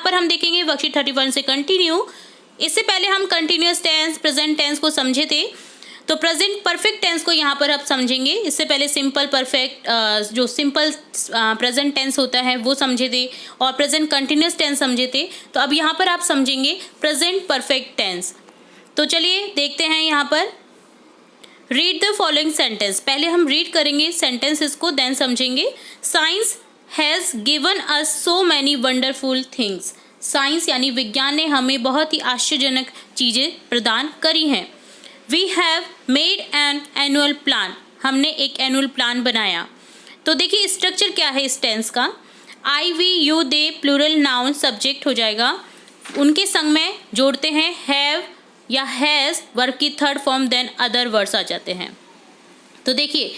पर हम देखेंगे वर्कशीट 31 से कंटिन्यू। इससे पहले हम कंटिन्यूअस टेंस, प्रेजेंट टेंस को समझे थे, तो प्रेजेंट परफेक्ट टेंस को यहाँ पर आप समझेंगे। इससे पहले सिंपल परफेक्ट, जो सिंपल प्रेजेंट टेंस होता है वो समझे थे, और प्रेजेंट कंटिन्यूअस टेंस समझे थे। तो अब यहाँ पर आप समझेंगे प्रेजेंट परफेक्ट टेंस। तो चलिए देखते हैं यहाँ पर। Read the following sentence. पहले हम रीड करेंगे सेंटेंसेस को, देन समझेंगे। Science has given us so many wonderful things. Science यानी विज्ञान ने हमें बहुत ही आश्चर्यजनक चीज़ें प्रदान करी हैं। We have made an annual plan. हमने एक एनुअल प्लान बनाया। तो देखिए स्ट्रक्चर क्या है इस टेंस का। I, we, you, they plural noun subject हो जाएगा, उनके संग में जोड़ते हैं हैव या हैज़, वर्ब की third form, then other words आ जाते हैं। तो देखिए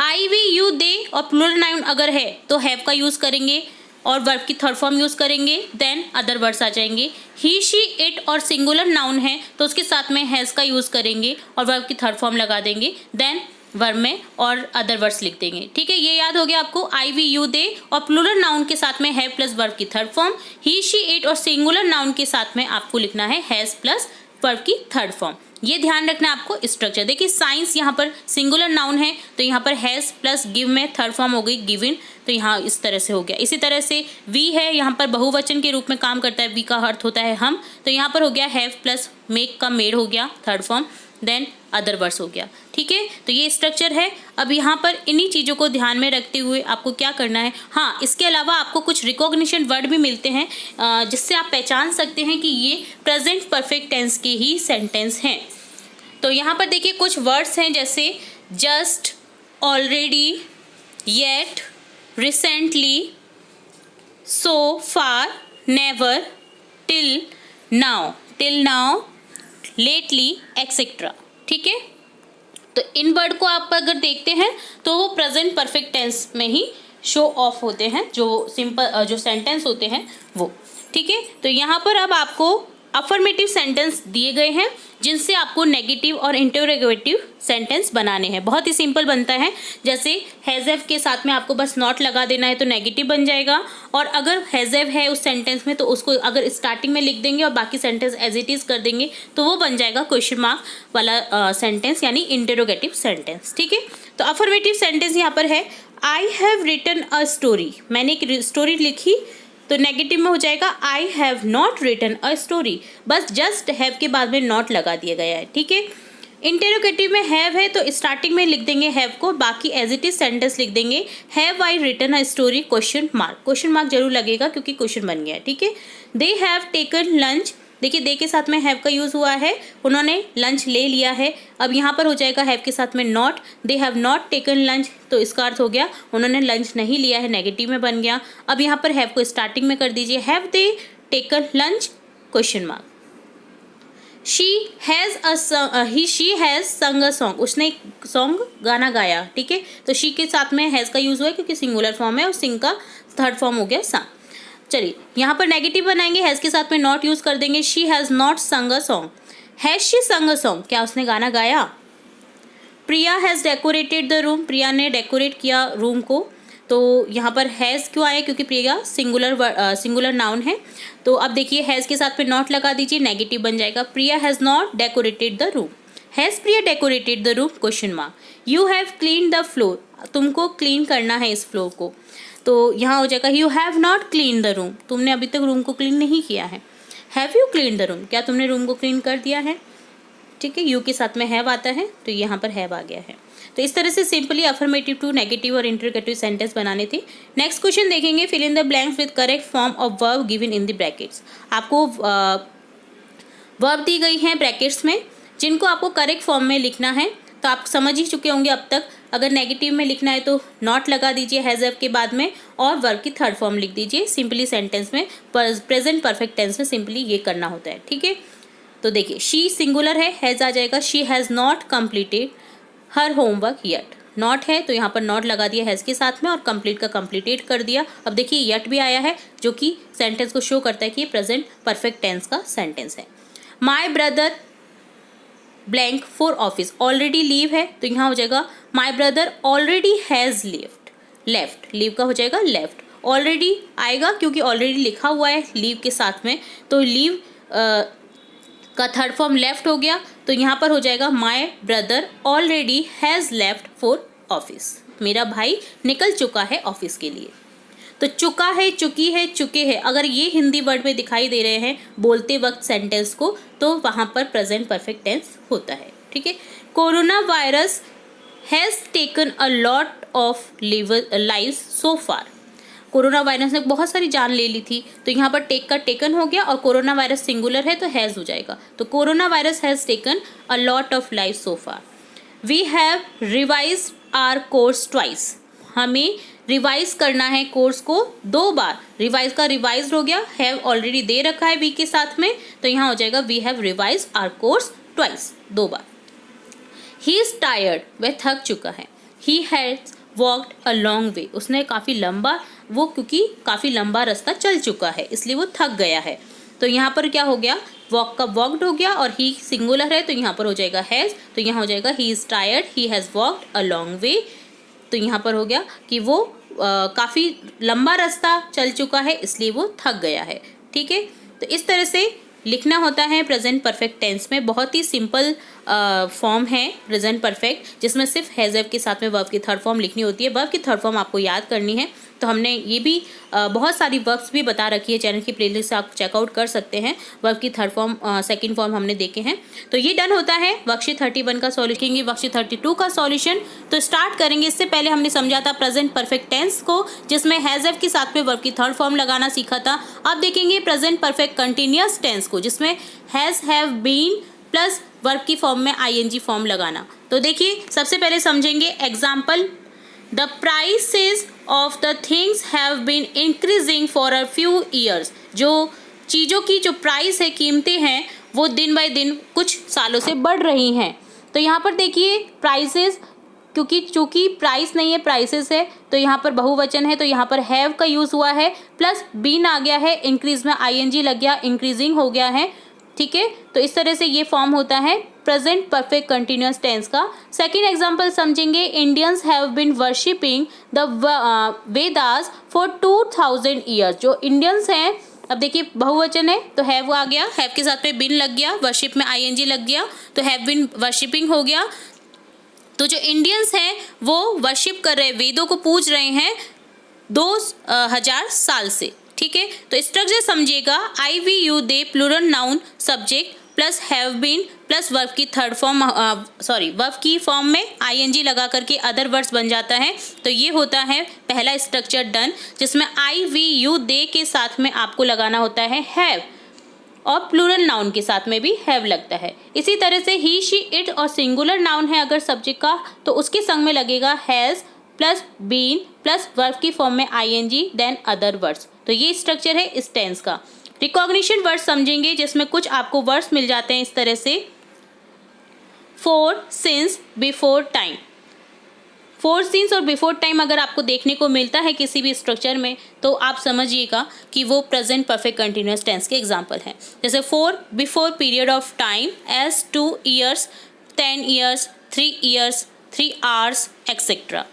आई, वी, यू, दे और प्लूरल नाउन अगर है तो हैव का यूज़ करेंगे और वर्ब की थर्ड फॉर्म यूज़ करेंगे, देन अदर वर्ड्स आ जाएंगे। ही, शी, इट और सिंगुलर नाउन है तो उसके साथ में हैज़ का यूज़ करेंगे और वर्ब की थर्ड फॉर्म लगा देंगे, देन वर्ब में और अदर वर्ड्स लिख देंगे। ठीक है, ये याद हो गया आपको। आई, वी, यू, दे और प्लूरल नाउन के साथ में हैव प्लस वर्ब की third form. He, she, it और सिंगुलर नाउन के साथ में आपको लिखना है हैज़ प्लस वर्ब की थर्ड फॉर्म। ये ध्यान रखना है आपको स्ट्रक्चर। देखिए साइंस यहाँ पर सिंगुलर नाउन है तो यहाँ पर हैज़ प्लस गिव में थर्ड फॉर्म हो गई गिवन, तो यहाँ इस तरह से हो गया। इसी तरह से वी है, यहाँ पर बहुवचन के रूप में काम करता है, वी का अर्थ होता है हम, तो यहाँ पर हो गया हैव प्लस मेक का मेड हो गया third form, then other words हो गया। ठीक है, तो ये स्ट्रक्चर है। अब यहाँ पर इन्हीं चीज़ों को ध्यान में रखते हुए आपको क्या करना है। हाँ, इसके अलावा आपको कुछ रिकॉग्निशन वर्ड भी मिलते हैं जिससे आप पहचान सकते हैं कि ये प्रेजेंट परफेक्ट टेंस के ही सेंटेंस हैं। तो यहाँ पर देखिए कुछ वर्ड्स हैं जैसे just, already, yet, recently, so far, never, till now, lately, etcetera. ठीक है, तो इन वर्ड को आप अगर देखते हैं तो वो प्रेजेंट परफेक्ट टेंस में ही शो ऑफ होते हैं, जो सिंपल जो सेंटेंस होते हैं वो। ठीक है, तो यहाँ पर अब आपको अफर्मेटिव सेंटेंस दिए गए हैं जिनसे आपको नेगेटिव और इंटरोगेटिव सेंटेंस बनाने हैं। बहुत ही सिंपल बनता है, जैसे हैज़ के साथ में आपको बस नॉट लगा देना है तो नेगेटिव बन जाएगा, और अगर हैज़ है उस सेंटेंस में तो उसको अगर स्टार्टिंग में लिख देंगे और बाकी सेंटेंस एज इट इज़ कर देंगे तो वो बन जाएगा क्वेश्चन मार्क वाला सेंटेंस यानी इंटरोगेटिव सेंटेंस। ठीक है, तो अफर्मेटिव सेंटेंस यहाँ पर है I have written a story. मैंने एक स्टोरी लिखी, तो नेगेटिव में हो जाएगा I have not written a story, बस जस्ट हैव के बाद में नॉट लगा दिया गया है। ठीक है, इंटेरोगेटिव में हैव है तो स्टार्टिंग में लिख देंगे हैव को, बाकी एज इट इज सेंटेंस लिख देंगे have I written a story question mark जरूर लगेगा क्योंकि क्वेश्चन बन गया है। ठीक है, दे हैव टेकन लंच। देखिए दे के साथ में हैव का यूज़ हुआ है, उन्होंने लंच ले लिया है। अब यहाँ पर हो जाएगा हैव के साथ में not, they have not taken lunch, तो इसका अर्थ हो गया उन्होंने लंच नहीं लिया है, नेगेटिव में बन गया। अब यहाँ पर हैव को स्टार्टिंग में कर दीजिए, have they taken lunch question mark. She has संग अ सॉन्ग, उसने एक सॉन्ग गाना गाया। ठीक है, तो शी के साथ में हैज़ का यूज़ हुआ है क्योंकि सिंगुलर फॉर्म है और सिंग का थर्ड फॉर्म हो गया संग। चलिए यहाँ पर नेगेटिव बनाएंगे, हैज़ के साथ में नॉट यूज़ कर देंगे, शी हैज़ नॉट संग अ सॉन्ग। हैज़ शी संग अ सॉन्ग, क्या उसने गाना गाया। प्रिया हैज़ डेकोरेटेड द रूम, प्रिया ने डेकोरेट किया रूम को, तो यहाँ पर हैज़ क्यों आया क्योंकि प्रिया सिंगुलर नाउन है। तो अब देखिए हैज़ के साथ में नॉट लगा दीजिए, नेगेटिव बन जाएगा, Priya has not decorated the room. Has Priya decorated the room question mark. You have clean the floor, तुमको क्लीन करना है इस फ्लोर को, तो यहाँ हो जाएगा you have not clean the room, तुमने अभी तक रूम को क्लीन नहीं किया है। Have you clean the room, क्या तुमने रूम को क्लीन कर दिया है। ठीक है, यू के साथ में हैव आता है तो यहाँ पर हैव आ गया है। तो इस तरह से सिंपली अफर्मेटिव टू नेगेटिव और इंटरोगेटिव सेंटेंस बनाने थे। नेक्स्ट क्वेश्चन देखेंगे, fill in the blanks with correct form of verb given in the brackets. आपको वर्ब दी गई हैं ब्रैकेट्स में जिनको आपको करेक्ट फॉर्म में लिखना है, तो आप समझ ही चुके होंगे अब तक। अगर नेगेटिव में लिखना है तो नॉट लगा दीजिए हैज़ के बाद में और वर्ब की थर्ड फॉर्म लिख दीजिए। सिंपली सेंटेंस में प्रेजेंट परफेक्ट टेंस में सिंपली ये करना होता है। ठीक है, तो देखिए शी सिंगुलर है, हैज़ आ जाएगा, she has not completed her homework yet. Not है तो यहाँ पर नॉट लगा दिया हैज़ के साथ में और कंप्लीट का कंप्लीटेड कर दिया। अब देखिए येट भी आया है जो कि सेंटेंस को शो करता है कि ये प्रेजेंट परफेक्ट टेंस का सेंटेंस है। My brother blank for office, already leave है तो यहाँ हो जाएगा my brother already has left, leave का हो जाएगा लेफ्ट, ऑलरेडी आएगा क्योंकि ऑलरेडी लिखा हुआ है लीव के साथ में, तो लीव का थर्ड फॉर्म लेफ्ट हो गया, तो यहाँ पर हो जाएगा my brother already has left for office. मेरा भाई निकल चुका है ऑफिस के लिए। तो चुका है, चुकी है, चुके हैं, अगर ये हिंदी वर्ड में दिखाई दे रहे हैं बोलते वक्त सेंटेंस को, तो वहाँ पर प्रेजेंट परफेक्ट टेंस होता है। ठीक है। Corona virus has taken a lot of lives so far. Corona virus ने बहुत सारी जान ले ली थी, तो यहाँ पर टेक का टेकन हो गया और कोरोना वायरस सिंगुलर है तो हैज़ हो जाएगा। तो corona virus has taken a lot of life so far. We have revise our course twice. हमें रिवाइज करना है कोर्स को 2 बार। रिवाइज का रिवाइज हो गया, हैव ऑलरेडी दे रखा है वी के साथ में, तो यहाँ हो जाएगा we have revise our course twice, 2 बार। ही इज टायर्ड, वह थक चुका है। He has walked a long way, उसने काफ़ी लंबा, वो क्योंकि काफ़ी लंबा रास्ता चल चुका है इसलिए वो थक गया है। तो यहाँ पर क्या हो गया, वॉक का वॉकड हो गया और ही सिंगुलर है तो यहाँ पर हो जाएगा हैज़, तो यहाँ हो जाएगा he is tired, he has walked a long वे। तो यहाँ पर हो गया कि वो काफ़ी लंबा रास्ता चल चुका है इसलिए वो थक गया है। ठीक है। तो इस तरह से लिखना होता है प्रेजेंट परफेक्ट टेंस में। बहुत ही सिंपल फॉर्म है प्रेजेंट परफेक्ट, जिसमें सिर्फ हैज़ हैव के साथ में वर्ब की थर्ड फॉर्म लिखनी होती है। वर्ब की थर्ड फॉर्म आपको याद करनी है, तो हमने ये भी बहुत सारी वर्ब्स भी बता रखी है, चैनल की प्लेलिस्ट से आप चेकआउट कर सकते हैं। वर्ब की थर्ड फॉर्म सेकंड फॉर्म हमने देखे हैं। तो ये डन होता है वर्कशीट 31 का सॉल्यूशन। वर्कशीट 32 का सॉल्यूशन तो स्टार्ट करेंगे। इससे पहले हमने समझा था प्रेजेंट परफेक्ट टेंस को, जिसमें हैज़ हैव के साथ में वर्ब की थर्ड फॉर्म लगाना सीखा था। अब देखेंगे प्रेजेंट परफेक्ट कंटिन्यूअस टेंस को, जिसमें has have been plus verb की फॉर्म में आईएनजी फॉर्म लगाना। तो देखिए सबसे पहले समझेंगे example. The prices of the things have been increasing for a few years. जो चीज़ों की जो प्राइस है, कीमतें हैं, वो दिन बाय दिन कुछ सालों से बढ़ रही हैं। तो यहाँ पर देखिए प्राइसेस, क्योंकि चूँकि प्राइस नहीं है प्राइसेस है, तो यहाँ पर बहुवचन है, तो यहाँ पर हैव का यूज़ हुआ है, प्लस बीन आ गया है, इंक्रीज में आईएनजी लग गया, इंक्रीजिंग हो गया है। ठीक है। तो इस तरह से ये फॉर्म होता है प्रेजेंट परफेक्ट कंटिन्यूअस टेंस का। सेकंड एग्जांपल समझेंगे। Indians have been worshipping the Vedas for 2000 years. जो इंडियंस हैं, अब देखिए बहुवचन है तो हैव आ गया, हैव के साथ में बिन लग गया, वर्शिप में आईएनजी लग गया, तो हैव बीन वर्शिपिंग हो गया। तो जो इंडियंस हैं वो वर्शिप कर रहे, वेदों को पूज रहे हैं 2000 साल से। ठीक है। तो स्ट्रक्चर समझिएगा। I we you they plural noun subject plus have been plus verb की थर्ड फॉर्म, वर्ब की फॉर्म में आईएनजी लगा करके अदर वर्ड्स बन जाता है। तो ये होता है पहला स्ट्रक्चर डन, जिसमें आई वी यू दे के साथ में आपको लगाना होता है हैव, और प्लूरल नाउन के साथ में भी हैव लगता है। इसी तरह से ही शी इट और सिंगुलर नाउन है अगर सब्जेक्ट का, तो उसके संग में लगेगा has plus been plus verb की फॉर्म में आईएनजी देन अदर वर्ड्स। तो ये स्ट्रक्चर है इस टेंस का। रिकॉग्निशन वर्ड समझेंगे, जिसमें कुछ आपको वर्ड्स मिल जाते हैं इस तरह से। For, since, before time. For, since और बिफोर टाइम अगर आपको देखने को मिलता है किसी भी स्ट्रक्चर में, तो आप समझिएगा कि वो प्रेजेंट परफेक्ट कंटिन्यूअस टेंस के एग्जाम्पल हैं। जैसे for before period of time, as 2 years, 10 years, 3 years, 3 hours etcetera.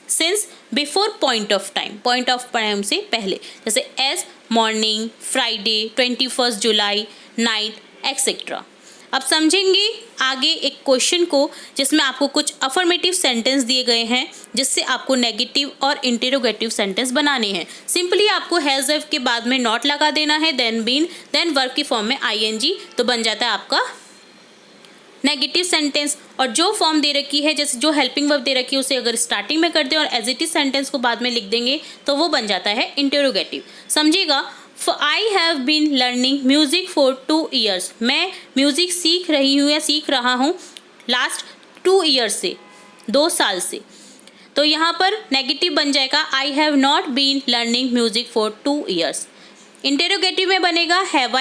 Since before point of time से पहले, जैसे as morning, Friday, 21 July, night etcetera. अब समझेंगे आगे एक क्वेश्चन को, जिसमें आपको कुछ अफर्मेटिव सेंटेंस दिए गए हैं, जिससे आपको नेगेटिव और इंटेरोगेटिव सेंटेंस बनाने हैं। सिंपली आपको हैज़ हैव के बाद में नॉट लगा देना है, देन बीन, देन वर्ब की फॉर्म में आईएनजी, तो बन जाता है आपका नेगेटिव सेंटेंस। और जो फॉर्म दे रखी है, जैसे जो हेल्पिंग वर्ब दे रखी है, उसे अगर स्टार्टिंग में कर दें और एज इट इज सेंटेंस को बाद में लिख देंगे, तो वो बन जाता है इंटेरोगेटिव। समझिएगा। I have been learning music for 2 years. मैं म्यूजिक सीख रही हूँ या सीख रहा हूँ लास्ट 2 ईयर्स से, 2 साल से। तो यहाँ पर नेगेटिव बन जाएगा I have not been learning music for 2 years. Interrogative में बनेगा have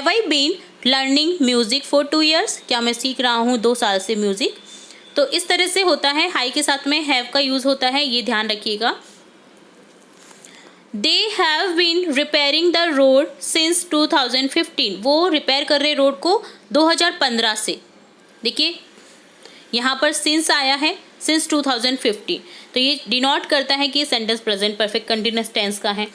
I been learning music for 2 years. क्या मैं सीख रहा हूँ 2 साल से म्यूजिक। तो इस तरह से होता है। हाई के साथ में हैव का यूज होता है, ये ध्यान रखिएगा। They have been repairing the road since 2015। वो रिपेयर कर रहे रोड को 2015 से। देखिए यहाँ पर सिंस आया है, सिंस 2015। तो ये डिनोट करता है कि ये sentence present perfect continuous tense का है।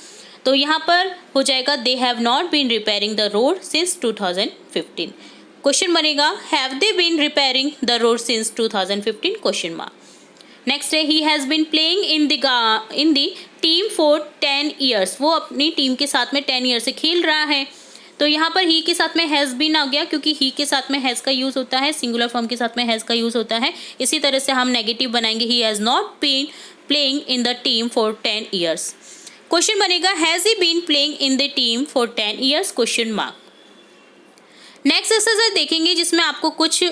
तो यहाँ पर हो जाएगा they have not been repairing the road since 2015। Question बनेगा have they been repairing the road since 2015 question mark. Next है he has been playing in the team for 10 years. वो अपनी टीम के साथ में 10 ईयर से खेल रहा है। तो यहाँ पर ही के साथ में हैज़ बीन आ गया, क्योंकि ही के साथ में हैज़ का यूज़ होता है, सिंगुलर फॉर्म के साथ में हैज़ का यूज़ होता है। इसी तरह से हम नेगेटिव बनाएंगे he has not been playing in the team for 10 years. Question बनेगा has he been playing in the team for 10 years question mark. Next exercise देखेंगे जिसमें आपको कुछ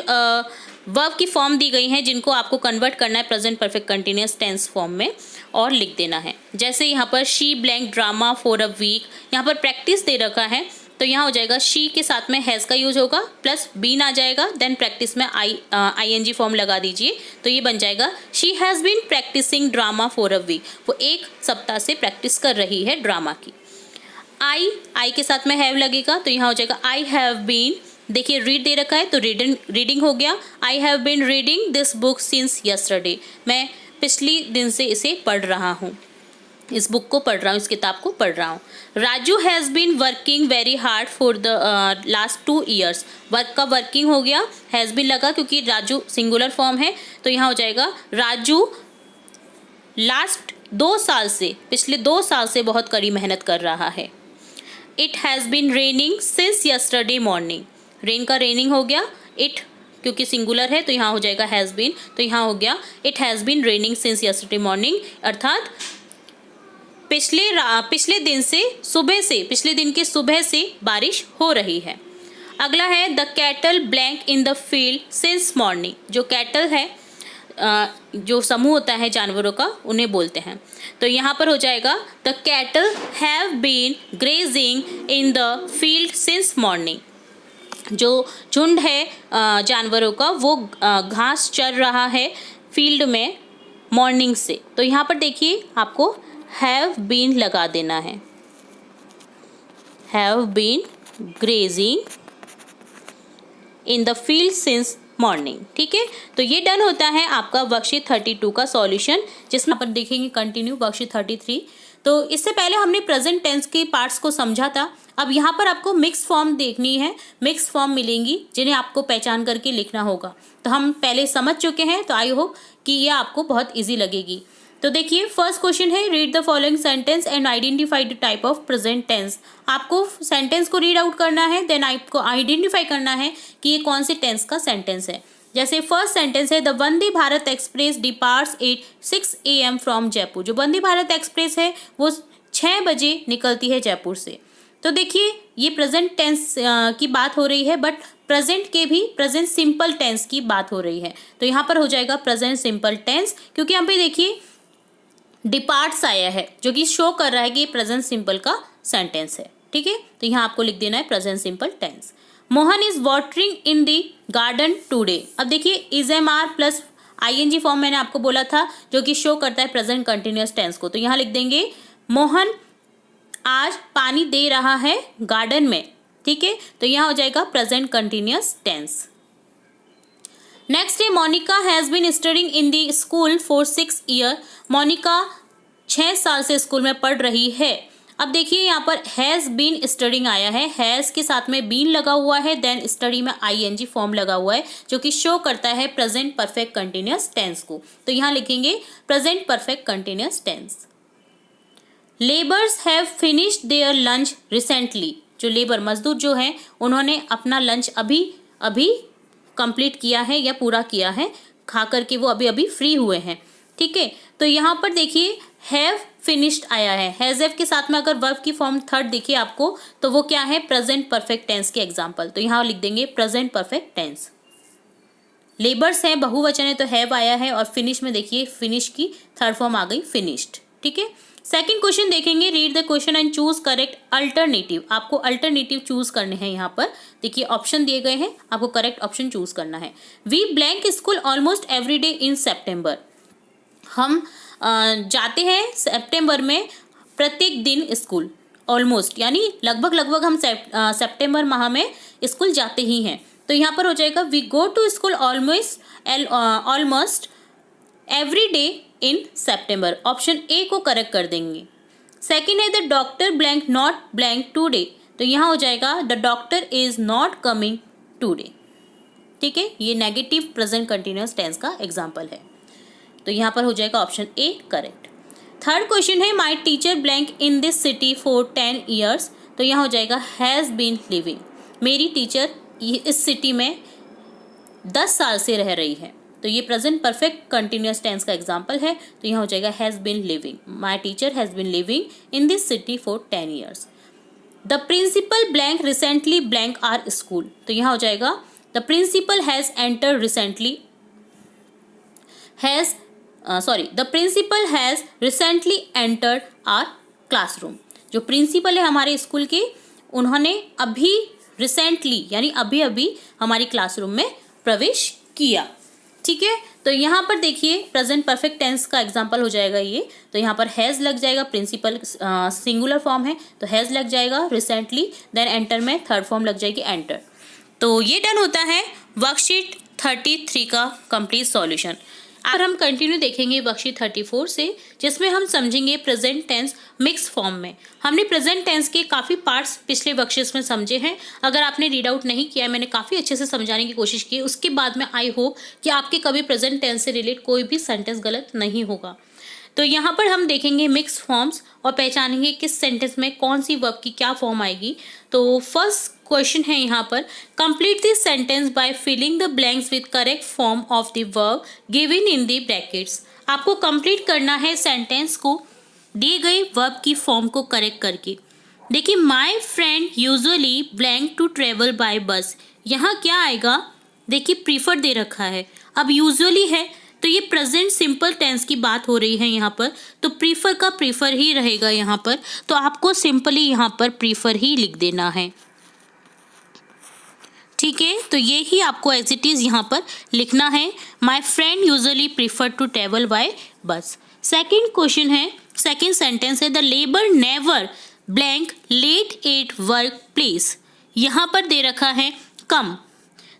वर्ब की फॉर्म दी गई हैं जिनको आपको कन्वर्ट करना है present perfect continuous tense form में और लिख देना है। जैसे यहाँ पर she blank drama for a week, यहाँ पर प्रैक्टिस दे रखा है तो यहाँ हो जाएगा शी के साथ में हैज़ का यूज होगा प्लस बीन आ जाएगा, देन प्रैक्टिस में ING फॉर्म लगा दीजिए तो ये बन जाएगा she has been practising drama for a week. वो एक सप्ताह से प्रैक्टिस कर रही है ड्रामा की। आई के साथ में हैव लगेगा तो यहाँ हो जाएगा आई हैव बीन, देखिए रीड दे रखा है तो रीडिंग हो गया। I have been reading this book since yesterday, मैं पिछली दिन से इसे पढ़ रहा हूँ, इस बुक को पढ़ रहा हूँ, इस किताब को पढ़ रहा हूँ। Raju has been working very hard for the last 2 years. Work का वर्किंग हो गया, हैज़ बीन लगा क्योंकि राजू सिंगुलर फॉर्म है तो यहाँ हो जाएगा राजू लास्ट 2 साल से, पिछले 2 साल से बहुत कड़ी मेहनत कर रहा है। It has been raining since yesterday morning, rain का रेनिंग हो गया, इट क्योंकि सिंगुलर है तो यहाँ हो जाएगा हैज़ बीन, तो यहाँ हो गया it has been raining since yesterday morning, अर्थात पिछले दिन से सुबह से, पिछले दिन की सुबह से बारिश हो रही है। अगला है the cattle blank in the field since morning. जो कैटल है जो समूह होता है जानवरों का उन्हें बोलते हैं। तो यहाँ पर हो जाएगा the cattle have been grazing in the field since morning. जो झुंड है जानवरों का वो घास चर रहा है फील्ड में मॉर्निंग से। तो यहाँ पर देखिए आपको हैव बीन लगा देना है, have been grazing in the field since morning. ठीक है, तो ये डन होता है आपका वर्कशीट 32 का सॉल्यूशन, जिसमें अपन देखेंगे कंटिन्यू वर्कशीट 33। तो इससे पहले हमने प्रेजेंट टेंस के पार्ट्स को समझा था। अब यहाँ पर आपको मिक्स फॉर्म देखनी है, मिक्स फॉर्म मिलेंगी जिन्हें आपको पहचान करके लिखना होगा। तो हम पहले समझ चुके हैं तो आई होप कि ये आपको बहुत ईजी लगेगी। तो देखिए फर्स्ट क्वेश्चन है read the following sentence and identify the type of present tense. आपको सेंटेंस को रीड आउट करना है, देन आपको आइडेंटिफाई करना है कि ये कौन से टेंस का सेंटेंस है। जैसे फर्स्ट सेंटेंस है the Vande Bharat express departs at 6 AM from Jaipur. जो वंदे भारत एक्सप्रेस है वो 6 बजे निकलती है जयपुर से। तो देखिए ये प्रेजेंट टेंस की बात हो रही है, बट प्रेजेंट के भी प्रेजेंट सिंपल टेंस की बात हो रही है। तो यहाँ पर हो जाएगा प्रेजेंट सिंपल टेंस, क्योंकि यहाँ पे देखिए डिपार्ट्स आया है जो कि शो कर रहा है कि प्रेजेंट सिंपल का सेंटेंस है। ठीक है, तो यहाँ आपको लिख देना है present simple tense. Mohan is watering in the garden today. अब देखिए is am are plus ING form मैंने आपको बोला था जो कि शो करता है प्रेजेंट कंटिन्यूअस टेंस को। तो यहाँ लिख देंगे मोहन आज पानी दे रहा है गार्डन में। ठीक है, तो यहाँ हो जाएगा प्रेजेंट कंटिन्यूअस टेंस। नेक्स्ट है Monica has been studying in the school for 6 year. Monica 6 साल से स्कूल में पढ़ रही है। अब देखिए यहाँ पर हैज़ बीन स्टडिंग आया है, हैज़ के साथ में बीन लगा हुआ है, देन स्टडी में ING फॉर्म लगा हुआ है जो कि शो करता है प्रेजेंट परफेक्ट कंटिन्यूअस टेंस को। तो यहाँ लिखेंगे present perfect continuous tense. Labours have finished their lunch recently. जो लेबर मजदूर जो हैं उन्होंने अपना लंच अभी कंप्लीट किया है या पूरा किया है, खा करके वो अभी फ्री हुए हैं। ठीक है, तो यहाँ पर देखिए हैव फिनिश्ड आया है, हैज़ हैव के साथ में अगर वर्ब की फॉर्म थर्ड दिखे आपको तो वो क्या है प्रेजेंट परफेक्ट टेंस के एग्जाम्पल। तो यहाँ लिख देंगे प्रेजेंट परफेक्ट टेंस। लेबर्स हैं बहुवचन है तो हैव आया है, और फिनिश में देखिए फिनिश की थर्ड फॉर्म आ गई फिनिश्ड। ठीक है, सेकंड क्वेश्चन देखेंगे read the question and choose correct alternative. आपको अल्टरनेटिव चूज करने हैं। यहाँ पर देखिए ऑप्शन दिए गए हैं, आपको करेक्ट ऑप्शन चूज करना है। We blank school almost every day in September. हम जाते हैं सितंबर में प्रत्येक दिन स्कूल, ऑलमोस्ट यानी लगभग हम सितंबर माह में स्कूल जाते ही हैं। तो यहाँ पर हो जाएगा we go to school almost every day in September, option A को करेक्ट कर देंगे। सेकेंड है the doctor blank not blank today, तो यहाँ हो जाएगा the doctor is not coming today. ठीक है, ये नेगेटिव प्रेजेंट कंटिन्यूअस टेंस का एग्जाम्पल है, तो यहाँ पर हो जाएगा option A correct. Third question है my teacher blank in this city for 10 years, तो यहाँ हो जाएगा हैज़ बीन लिविंग, मेरी टीचर इस सिटी में 10 साल से रह रही है, तो ये प्रेजेंट परफेक्ट कंटिन्यूअस टेंस का एग्जाम्पल है, तो यहाँ हो जाएगा has been living, my teacher has been living in this city for 10 years. The principal blank recently blank our school, तो यहाँ हो जाएगा the principal has entered recently the principal has recently entered our classroom, जो principal है हमारे school के, उन्होंने अभी रिसेंटली यानी अभी अभी हमारी क्लासरूम में प्रवेश किया। ठीक है, तो यहाँ पर देखिए प्रेजेंट परफेक्ट टेंस का एग्जांपल हो जाएगा ये, तो यहाँ पर हैज़ लग जाएगा, प्रिंसिपल सिंगुलर फॉर्म है तो हैज़ लग जाएगा, रिसेंटली देन एंटर में थर्ड फॉर्म लग जाएगी एंटर। तो ये डन होता है वर्कशीट 33 का कंप्लीट सॉल्यूशन। अब हम कंटिन्यू देखेंगे वर्कशीट 34 से, जिसमें हम समझेंगे प्रेजेंट टेंस मिक्स फॉर्म में। हमने प्रेजेंट टेंस के काफ़ी पार्ट्स पिछले वर्कशीट्स में समझे हैं, अगर आपने रीड आउट नहीं किया, मैंने काफ़ी अच्छे से समझाने की कोशिश की, उसके बाद में आई होप कि आपके कभी प्रेजेंट टेंस से रिलेट कोई भी सेंटेंस गलत नहीं होगा। तो यहाँ पर हम देखेंगे मिक्स फॉर्म्स और पहचानेंगे किस सेंटेंस में कौन सी वर्ब की क्या फॉर्म आएगी। तो फर्स्ट क्वेश्चन है यहाँ पर, complete this sentence by filling the blanks with correct form of the verb given in the brackets. आपको कंप्लीट करना है सेंटेंस को दिए गए वर्ब की फॉर्म को करेक्ट करके। देखिए my friend usually blank to travel by bus, यहाँ क्या आएगा, देखिए प्रीफर दे रखा है, अब यूजुअली है तो ये प्रेजेंट सिंपल टेंस की बात हो रही है यहाँ पर, तो प्रीफर का प्रीफर ही रहेगा यहाँ पर, तो आपको सिंपली यहाँ पर प्रीफर ही लिख देना है। ठीक है, तो ये ही आपको एज इट इज़ यहाँ पर लिखना है, my friend usually prefer to travel by bus. Second question है, सेकेंड सेंटेंस है the labour never blank late at work place, यहाँ पर दे रखा है कम,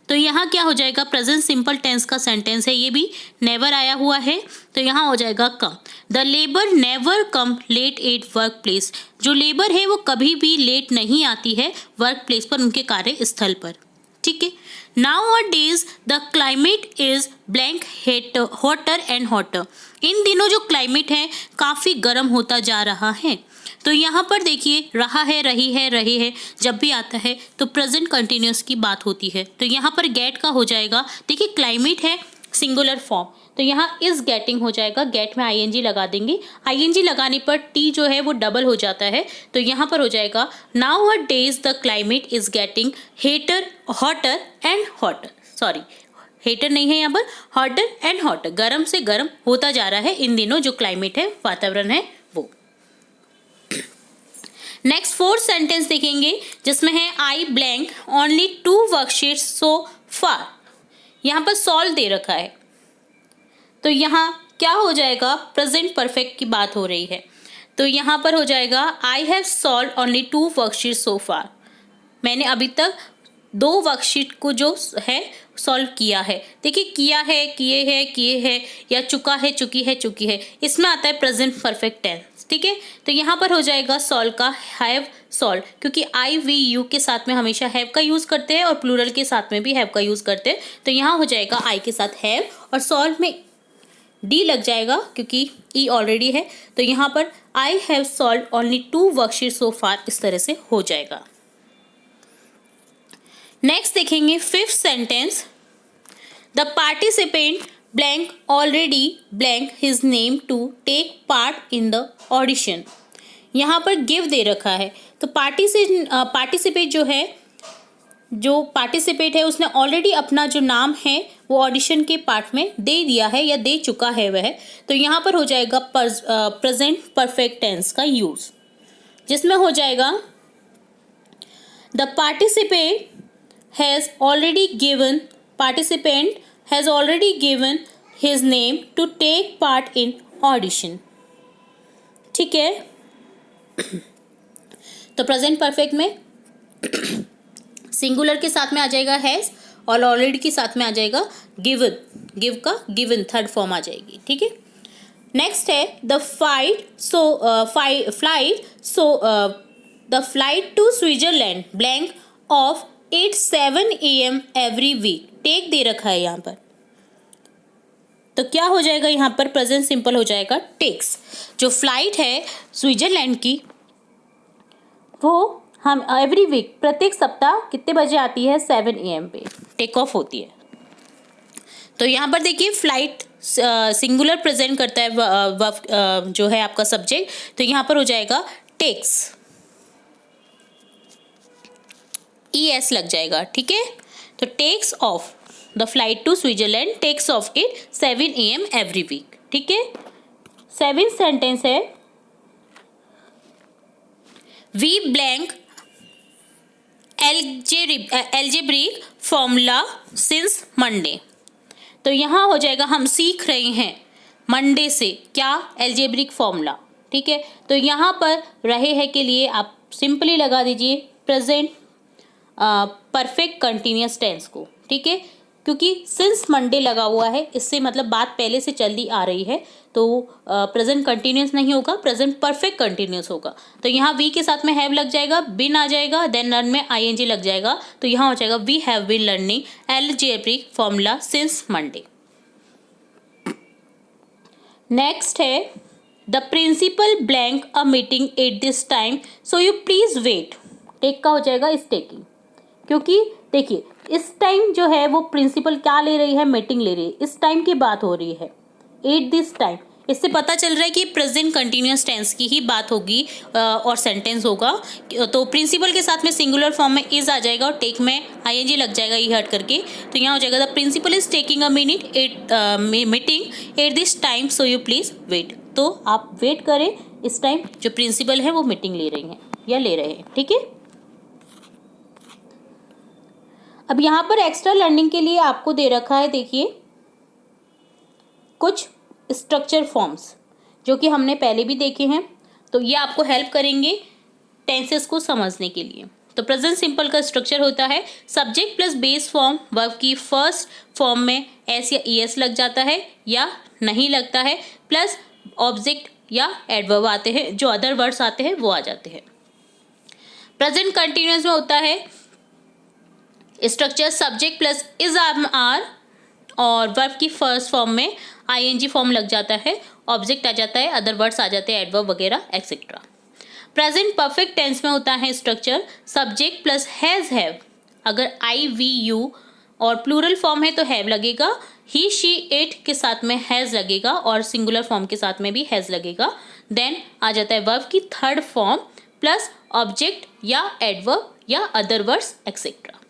तो यहाँ क्या हो जाएगा, प्रेजेंट सिंपल टेंस का सेंटेंस है, ये भी नेवर आया हुआ है, तो यहाँ हो जाएगा come. The labour never come late at work place, जो लेबर है वो कभी भी लेट नहीं आती है वर्क प्लेस पर, उनके कार्यस्थल पर। ठीक है, nowadays the climate is blank hotter and hotter, इन दिनों जो क्लाइमेट है काफ़ी गर्म होता जा रहा है, तो यहाँ पर देखिए रहा है, रही है, रहे है, जब भी आता है तो प्रेजेंट कंटिन्यूअस की बात होती है, तो यहाँ पर गेट का हो जाएगा, देखिए क्लाइमेट है सिंगुलर फॉर्म, तो यहाँ इज गेटिंग हो जाएगा, गेट में आईएनजी लगा देंगे, आईएनजी लगाने पर टी जो है वो डबल हो जाता है, तो यहाँ पर हो जाएगा nowadays the climate is getting hater hotter and hotter, sorry hater नहीं है यहाँ पर, हॉटर एंड हॉटर, गर्म से गर्म होता जा रहा है इन दिनों जो क्लाइमेट है, वातावरण है वो। नेक्स्ट फोर्थ सेंटेंस देखेंगे, जिसमें है आई ब्लैंक ओनली 2 वर्कशीट्स सो फार, यहाँ पर सॉल्व दे रखा है, तो यहाँ क्या हो जाएगा, प्रेजेंट परफेक्ट की बात हो रही है, तो यहाँ पर हो जाएगा I have solve only 2 worksheet so far, मैंने अभी तक 2 वर्कशीट को जो है सॉल्व किया है। देखिए किया है, किए है या चुका है, चुकी है, चुकी है, इसमें आता है प्रेजेंट परफेक्ट टेंस। ठीक है, तो यहाँ पर हो जाएगा सॉल्व का हैव सॉल्व, क्योंकि आई वी यू के साथ में हमेशा हैव का यूज़ करते हैं और प्लूरल के साथ में भी हैव का यूज़ करते हैं, तो यहाँ हो जाएगा आई के साथ हैव और सॉल्व में डी लग जाएगा क्योंकि ई ऑलरेडी है, तो यहाँ पर I have solve only 2 worksheet so far, इस तरह से हो जाएगा। नेक्स्ट देखेंगे fifth sentence, the participant blank already blank his name to take part in the audition, यहाँ पर गिव दे रखा है, तो पार्टिसिपेट जो पार्टिसिपेट है उसने ऑलरेडी अपना जो नाम है वो ऑडिशन के पार्ट में दे दिया है या दे चुका है वह, तो यहाँ पर हो जाएगा प्रेजेंट परफेक्ट टेंस का यूज़, जिसमें हो जाएगा the participant has already given his name to take part in audition. ठीक है, तो प्रेजेंट परफेक्ट में सिंगुलर के साथ में आ जाएगा हैज़ और ऑलरेडी के साथ में आ जाएगा गिवन, गिव का गिवन थर्ड फॉर्म आ जाएगी, ठीक है। नेक्स्ट है the flight to Switzerland blank of 8:07 AM every week. Take दे रखा है यहाँ पर, तो क्या हो जाएगा यहाँ पर, प्रेजेंट सिंपल हो जाएगा टेक्स। जो फ्लाइट है स्विट्जरलैंड की वो हम एवरी वीक प्रत्येक सप्ताह कितने बजे आती है, 7 AM पे टेक ऑफ होती है। तो यहाँ पर देखिए फ्लाइट सिंगुलर प्रेजेंट करता है जो है आपका सब्जेक्ट, तो यहाँ पर हो जाएगा टेक्स, ES लग जाएगा, ठीक है। तो takes off the flight to Switzerland takes off it 7 AM every week, ठीक है। 7th सेंटेंस है we blank algebraic formula since Monday. तो यहाँ हो जाएगा हम सीख रहे हैं मंडे से क्या, एल्जेब्रिक फॉर्मूला, ठीक है। तो यहाँ पर रहे हैं के लिए आप सिंपली लगा दीजिए प्रेजेंट परफेक्ट कंटिन्यूअस टेंस को, ठीक है, क्योंकि सिंस मंडे लगा हुआ है, इससे मतलब बात पहले से चली आ रही है, तो प्रेजेंट कंटिन्यूअस नहीं होगा, प्रेजेंट परफेक्ट कंटिन्यूअस होगा। तो यहाँ वी के साथ में हैव लग जाएगा, बिन आ जाएगा, देन लर्न में ING लग जाएगा, तो यहाँ हो जाएगा we have been learning algebraic formula since Monday. Next है the principal blank a meeting at this time so you please wait. Take का हो जाएगा इस टेकिंग, क्योंकि देखिए इस टाइम जो है वो प्रिंसिपल क्या ले रही है, मीटिंग ले रही है, इस टाइम की बात हो रही है, एट दिस टाइम। इससे पता चल रहा है कि प्रेजेंट कंटिन्यूअस टेंस की ही बात होगी और सेंटेंस होगा। तो प्रिंसिपल के साथ में सिंगुलर फॉर्म में इज आ जाएगा और टेक में ING लग जाएगा ई हट करके, तो यहाँ हो जाएगा the principal is taking a meeting at this time so you please wait. तो आप वेट करें, इस टाइम जो प्रिंसिपल है वो मीटिंग ले रही हैं या ले रहे हैं, ठीक है। अब यहाँ पर एक्स्ट्रा लर्निंग के लिए आपको दे रखा है, देखिए कुछ स्ट्रक्चर फॉर्म्स जो कि हमने पहले भी देखे हैं, तो ये आपको हेल्प करेंगे टेंसेस को समझने के लिए। तो प्रेजेंट सिंपल का स्ट्रक्चर होता है subject plus base form, verb की फर्स्ट फॉर्म में एस या ES लग जाता है या नहीं लगता है, प्लस ऑब्जेक्ट या एडवर्ब आते हैं, जो अदर वर्ड्स आते हैं वो आ जाते हैं। प्रेजेंट कंटिन्यूअस में होता है structure subject plus is are और वर्ब की फर्स्ट फॉर्म में ING फॉर्म लग जाता है, ऑब्जेक्ट आ जाता है, अदर वर्ड्स आ जाते हैं, एडवर्ब वगैरह एक्सेट्रा। प्रेजेंट परफेक्ट टेंस में होता है structure subject plus has have, अगर I we you और प्लूरल फॉर्म है तो हैव लगेगा, ही शी इट के साथ में हैज लगेगा और सिंगुलर फॉर्म के साथ में भी हैज लगेगा। देन आ जाता है वर्ब की थर्ड फॉर्म प्लस ऑब्जेक्ट या एडवर्ब या other words etcetera.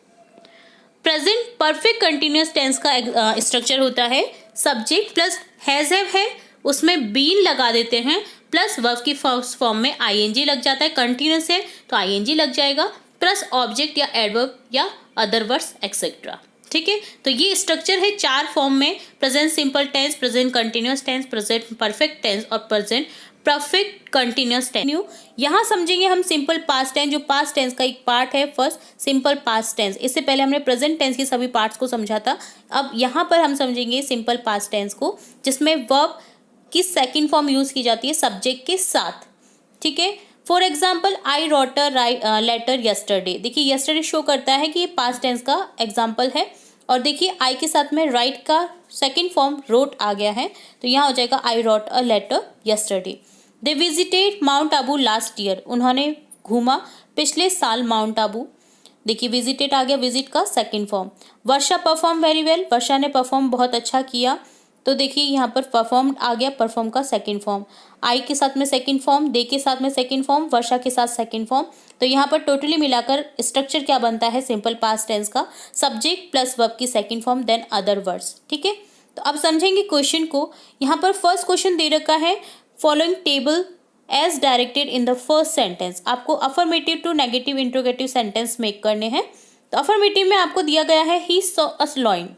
Present perfect continuous tense का स्ट्रक्चर होता है सब्जेक्ट प्लस हैज हैव है, उसमें बीन लगा देते हैं, प्लस वर्ब की फर्स्ट फॉर्म में ING लग जाता है, कंटिन्यूअस है तो ING लग जाएगा, प्लस ऑब्जेक्ट या एडवर्ब या अदर वर्ड्स एक्सेट्रा, ठीक है। तो ये स्ट्रक्चर है 4 फॉर्म में, present simple tense, present continuous tense, present perfect tense और प्रेजेंट परफेक्ट कंटिन्यूअस टेंस। यहाँ समझेंगे हम सिंपल पास्ट टेंस, जो पास्ट टेंस का एक पार्ट है फर्स्ट सिंपल पास्ट टेंस। इससे पहले हमने प्रेजेंट टेंस के सभी पार्ट्स को समझा था, अब यहाँ पर हम समझेंगे सिंपल पास्ट टेंस को, जिसमें वर्ब की सेकंड फॉर्म यूज की जाती है सब्जेक्ट के साथ, ठीक है। For example I wrote a letter yesterday, देखिए यस्टरडे शो करता है कि ये पास्ट टेंस का एग्जाम्पल है, और देखिए आई के साथ में राइट का सेकंड फॉर्म रोट आ गया है, तो यहाँ हो जाएगा I wrote a letter yesterday. They visited Mount Abu last year, उन्होंने घूमा पिछले साल माउंट आबू, देखिए विजिटेड आ गया, विजिट का सेकंड फॉर्म। वर्षा परफॉर्म वेरी वेल, वर्षा ने परफॉर्म बहुत अच्छा किया, तो देखिए यहाँ पर परफॉर्म आ गया, परफॉर्म का सेकंड फॉर्म, आई के साथ में सेकंड फॉर्म, दे के साथ में सेकंड फॉर्म, वर्षा के साथ सेकंड फॉर्म। तो यहाँ पर टोटली मिलाकर स्ट्रक्चर क्या बनता है सिंपल पास्ट टेंस का, सब्जेक्ट प्लस वर्ब की second form then other words, ठीक है। तो अब समझेंगे क्वेश्चन को। यहाँ पर फर्स्ट क्वेश्चन दे रखा है following table as directed in the first sentence, आपको affirmative to negative interrogative sentence make करने हैं। तो अफर्मेटिव में आपको दिया गया है ही सॉ अ लॉइन,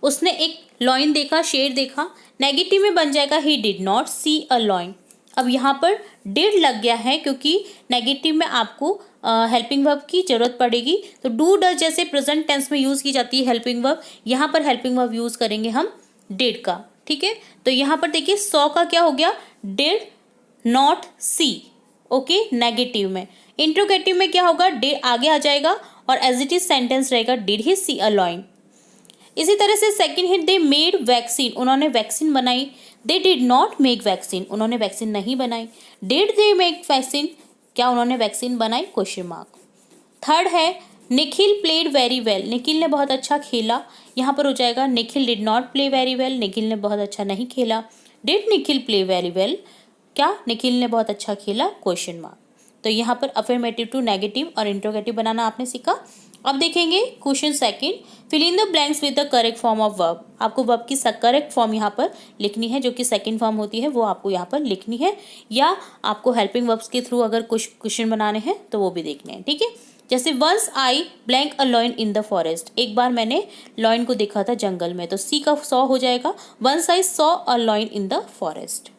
उसने एक लॉइन देखा, शेर देखा। नेगेटिव में बन जाएगा he did not see a lion. अब यहाँ पर डिड लग गया है क्योंकि नेगेटिव में आपको हेल्पिंग वर्ब की जरूरत पड़ेगी। तो डू डज जैसे प्रेजेंट टेंस में यूज़ की जाती है हेल्पिंग वर्ब, यहाँ पर हेल्पिंग वर्ब यूज़ करेंगे हम डिड का। ठीक है, तो यहाँ पर देखिए सॉ का क्या हो गया, did not see. Okay, negative में। इंट्रोगेटिव में क्या होगा, डिड आगे आ जाएगा और एज इट इज सेंटेंस रहेगा did he see a lion. इसी तरह से second hint, they made vaccine, उन्होंने वैक्सीन बनाई। They did not make vaccine, उन्होंने वैक्सीन नहीं बनाई। डिड दे मेक वैक्सीन, क्या उन्होंने वैक्सीन बनाई, क्वेश्चन मार्क। थर्ड है Nikhil played very well, Nikhil ने बहुत अच्छा खेला। यहाँ पर हो जाएगा Nikhil did not play very well, Nikhil ने बहुत अच्छा नहीं खेला। Did Nikhil play very well, क्या निखिल ने बहुत अच्छा खेला, क्वेश्चन मार्क। तो यहाँ पर अफर्मेटिव टू नेगेटिव और इंट्रोगेटिव बनाना आपने सीखा। अब देखेंगे question second, fill in the blanks with the correct form of verb. आपको वर्ब की करेक्ट फॉर्म यहाँ पर लिखनी है, जो कि सेकंड फॉर्म होती है वो आपको यहाँ पर लिखनी है, या आपको हेल्पिंग वर्ब्स के थ्रू अगर कुछ क्वेश्चन बनाने हैं तो वो भी देखने हैं। ठीक है, जैसे once I blank a lion in the forest, एक बार मैंने लॉयन को देखा था जंगल में, तो सी का सॉ हो जाएगा once I saw a lion in the forest.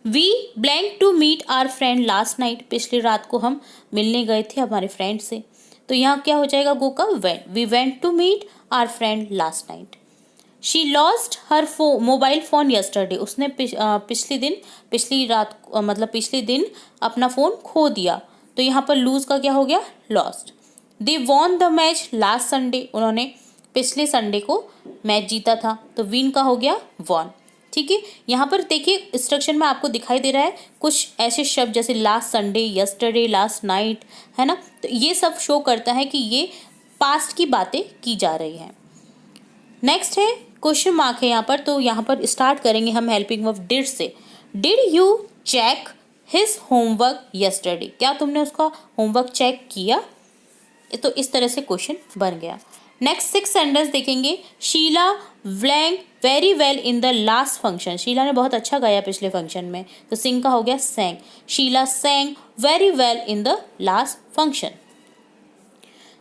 We blank to meet our friend last night, पिछली रात को हम मिलने गए थे हमारे फ्रेंड से, तो यहाँ क्या हो जाएगा गो का went, we went to meet our friend last night. She lost her mobile phone yesterday, उसने पिछली रात मतलब पिछले दिन अपना फ़ोन खो दिया, तो यहाँ पर लूज का क्या हो गया, lost. They won the match last Sunday, उन्होंने पिछले संडे को मैच जीता था, तो विन का हो गया वॉन। ठीक है, यहाँ पर देखिए स्ट्रक्चर में आपको दिखाई दे रहा है कुछ ऐसे शब्द जैसे last Sunday, yesterday, last night, है ना, तो ये सब शो करता है कि ये पास्ट की बातें की जा रही हैं। नेक्स्ट है क्वेश्चन मार्क है यहाँ पर, तो यहाँ पर स्टार्ट करेंगे हम हेल्पिंग वर्ब डिड से। Did you check his homework yesterday, क्या तुमने उसका होमवर्क चेक किया, तो इस तरह से क्वेश्चन बन गया। नेक्स्ट 6 सेंटेंस देखेंगे, Sheela blank very well in the last function, शीला ने बहुत अच्छा गाया पिछले फंक्शन में, तो सिंग का हो गया sang, Sheela sang very well in the last function.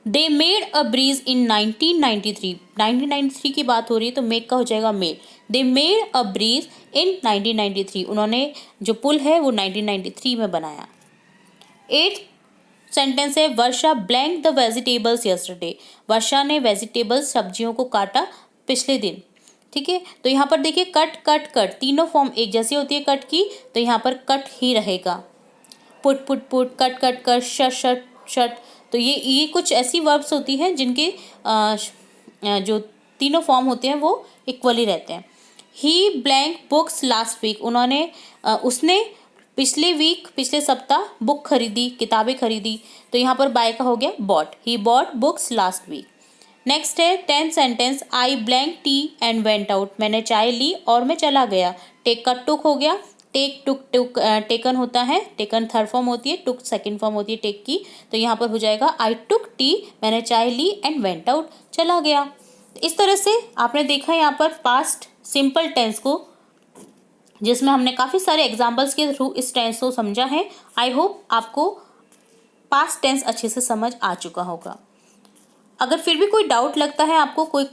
They made a bridge in 1993, 1993 की बात हो रही है तो मेक का हो जाएगा made, they made a bridge in 1993, उन्होंने जो पुल है वो 1993 में बनाया। 8 सेंटेंस है, वर्षा ब्लैंक द वेजिटेबल्स यस्टरडे, वर्षा ने वेजिटेबल्स सब्जियों को काटा पिछले दिन। ठीक है, तो यहाँ पर देखिए कट कट कट, तीनों फॉर्म एक जैसी होती है कट की, तो यहाँ पर कट ही रहेगा। Put put put, cut cut cut, shut shut shut, तो ये कुछ ऐसी वर्ब्स होती हैं जिनके जो तीनों फॉर्म होते हैं वो इक्वली रहते हैं। ही ब्लैंक बुक्स लास्ट वीक, उसने पिछले सप्ताह बुक खरीदी, किताबें खरीदी, तो यहाँ पर बाय का हो गया bought, he bought books last week. Next है 10 sentence, I blank tea and went out, मैंने चाय ली और मैं चला गया। टेक का टुक हो गया, टेक टुक टुक टेकन होता है, टेकन थर्ड फॉर्म होती है, टुक सेकंड फॉर्म होती है टेक की, तो यहाँ पर हो जाएगा आई टुक टी, मैंने चाय ली, एंड वेंट आउट, चला गया। इस तरह से आपने देखा यहाँ पर पास्ट सिंपल टेंस को, जिसमें हमने काफ़ी सारे एग्जाम्पल्स के थ्रू इस टेंस को समझा है। आई होप आपको पास्ट टेंस अच्छे से समझ आ चुका होगा। अगर फिर भी कोई डाउट लगता है आपको कोई,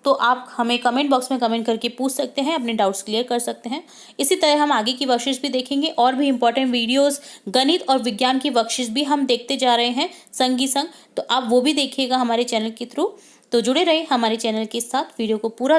तो आप हमें कमेंट बॉक्स में कमेंट करके पूछ सकते हैं, अपने डाउट्स क्लियर कर सकते हैं। इसी तरह हम आगे की वर्कशीट्स भी देखेंगे, और भी इंपॉर्टेंट वीडियोस गणित और विज्ञान की वर्कशीट्स भी हम देखते जा रहे हैं संग ही संग, तो आप वो भी देखिएगा हमारे चैनल के थ्रू। तो जुड़े रहे हमारे चैनल के साथ, वीडियो को पूरा